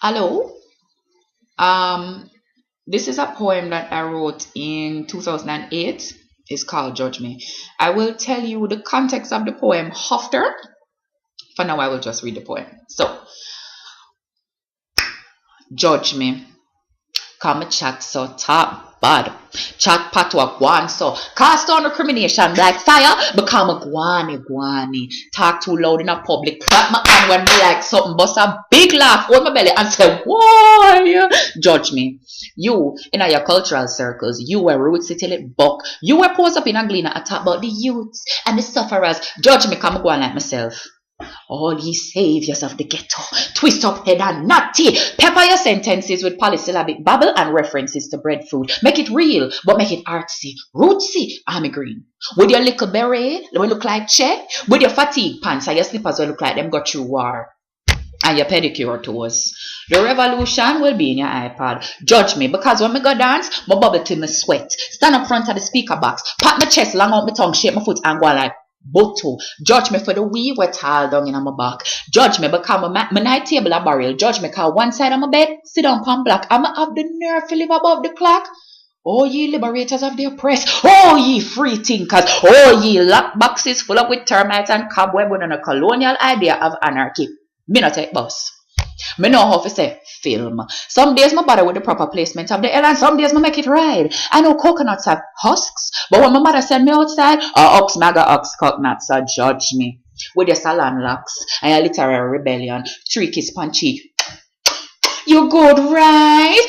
Hello. Um, this is a poem that I wrote in 2008. It's called Judge Me. I will tell you the context of the poem after. For now, I will just read the poem. So, Judge Me. Come chat so top bad. Chat patwa guan so. Cast on recrimination like fire. Become a guani. Talk too loud in a public. Clap my hand when me like something. Bust a big laugh. Hold my belly and say, why? Judge me. You, in your cultural circles, you were rootsy till it buck. You were posed up in a gleaner and talk about the youths and the sufferers. Judge me, come go on like myself. All ye saviors of the ghetto, twist up head and natty. Pepper your sentences with polysyllabic babble and references to breadfruit. Make it real, but make it artsy, rootsy, army green. With your little beret, will look like Che. With your fatigue pants and your slippers will look like them got through war. And your pedicure toes. The revolution will be in your iPod. Judge me, because when me go dance, my bubble till me sweat. Stand up front of the speaker box, pat my chest, long out my tongue, shape my foot, and go like Boto. Judge me for the wee wet all down in my back. Judge me because my night table a barrel. Judge me because one side of my bed sit down pan black. I'ma have the nerve to live above the clock. Oh ye liberators of the oppressed. Oh ye free thinkers. Oh ye lock boxes full up with termites and cobweb with a colonial idea of anarchy. Me not take bus. Me know how to say film. Some days my bother with the proper placement of the L and some days I make it right. I know coconuts have husks, but when my mother send me outside, ox maga ox coconuts so judge me. With your salon locks and your literary rebellion, three kiss pan cheek. You good, right?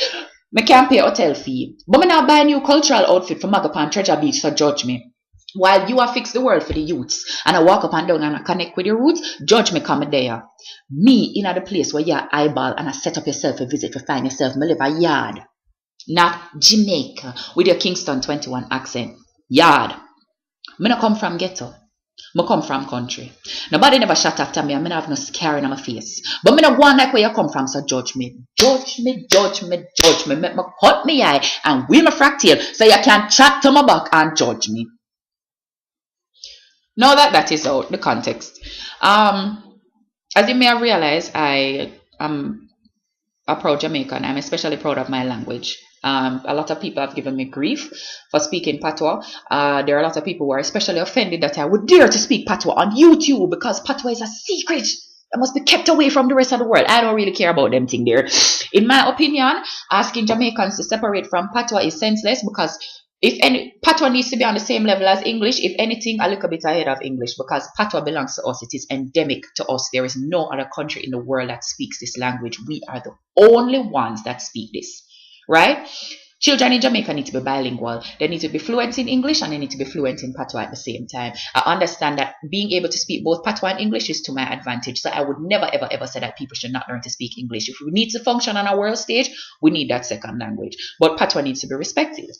Me can't pay hotel fee. But me now buy a new cultural outfit for Magapan Treasure Beach, so judge me. While you are fix the world for the youths and I walk up and down and I connect with your roots, judge me come there. Me in the place where you eyeball and I set up yourself a visit to find yourself, me live a yard. Not Jamaica with your Kingston 21 accent. Yard. Me no come from ghetto. Me come from country. Nobody never shot after me and me no have no scar in my face. But me no go on like where you come from, so judge me. Judge me, judge me, judge me. Make me cut me eye and wheel my fractal so you can chat to my back and judge me. Now that is out, the context. As you may have realized, I am a proud Jamaican. I'm especially proud of my language. A lot of people have given me grief for speaking patois. There are a lot of people who are especially offended that I would dare to speak patois on YouTube because patois is a secret that must be kept away from the rest of the world. I don't really care about them thing there. In my opinion, asking Jamaicans to separate from patois is senseless because if any patois needs to be on the same level as English, if anything, a little bit ahead of English because patois belongs to us. It is endemic to us. There is no other country in the world that speaks this language. We are the only ones that speak this, right? Children in Jamaica need to be bilingual. They need to be fluent in English and they need to be fluent in patois at the same time. I understand that being able to speak both patois and English is to my advantage. So I would never, ever, ever say that people should not learn to speak English. If we need to function on a world stage, we need that second language. But patois needs to be respected.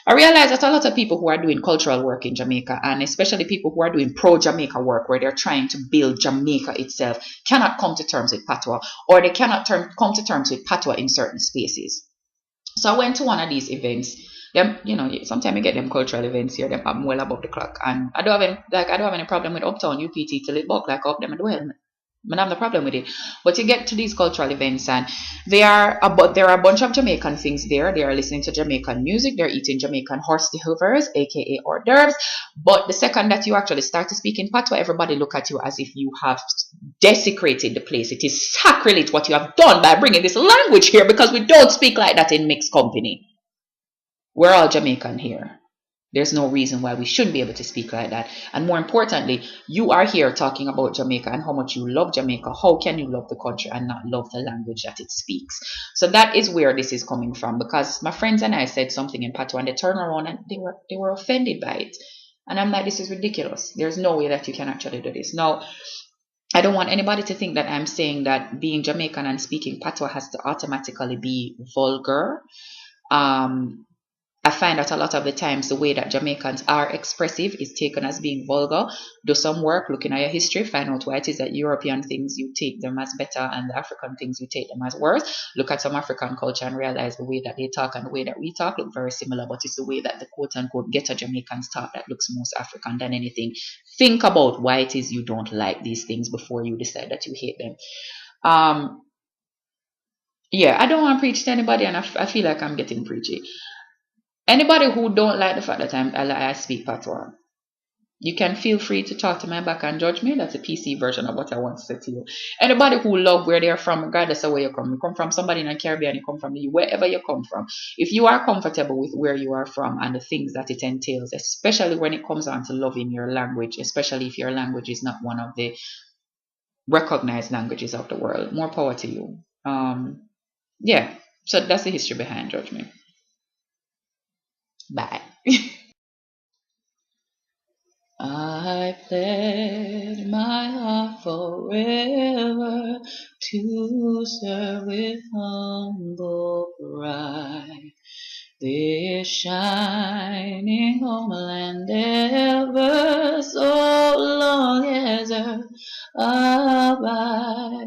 I realize that a lot of people who are doing cultural work in Jamaica, and especially people who are doing pro-Jamaica work, where they're trying to build Jamaica itself, cannot come to terms with patois, or they cannot come to terms with patois in certain spaces. So I went to one of these events. Them, sometimes you get them cultural events here. Them I'm well above the clock, and I don't have any problem with Uptown UPT till it buck like up them and well. I don't have no problem with it. But you get to these cultural events and there are a bunch of Jamaican things there. They are listening to Jamaican music. They're eating Jamaican horse delivers, aka hors d'oeuvres. But the second that you actually start to speak in patois, everybody look at you as if you have desecrated the place. It is sacrilege what you have done by bringing this language here because we don't speak like that in mixed company. We're all Jamaican here. There's no reason why we shouldn't be able to speak like that. And more importantly, you are here talking about Jamaica and how much you love Jamaica. How can you love the country and not love the language that it speaks? So that is where this is coming from because my friends and I said something in patois and they turned around and they were offended by it. And I'm like, this is ridiculous. There's no way that you can actually do this. Now, I don't want anybody to think that I'm saying that being Jamaican and speaking patois has to automatically be vulgar. I find that a lot of the times the way that Jamaicans are expressive is taken as being vulgar. Do some work looking at your history, find out why it is that European things you take them as better and the African things you take them as worse. Look at some African culture and realize the way that they talk and the way that we talk look very similar, but it's the way that the quote unquote ghetto Jamaicans talk that looks most African than anything. Think about why it is you don't like these things before you decide that you hate them. Yeah, I don't want to preach to anybody, and I feel like I'm getting preachy. Anybody who don't like the fact that I speak patois, you can feel free to talk to my back and judge me. That's a PC version of what I want to say to you. Anybody who love where they're from, regardless of where you come from somebody in the Caribbean, you come from wherever you come from. If you are comfortable with where you are from and the things that it entails, especially when it comes on to loving your language, especially if your language is not one of the recognized languages of the world, more power to you. Yeah. So that's the history behind Judge Me. Bye. I pledge my heart forever to serve with humble pride this shining homeland ever so long as earth abide.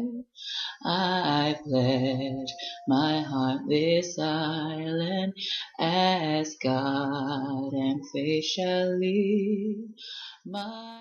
I pledge my heart this island as God and faith shall lead my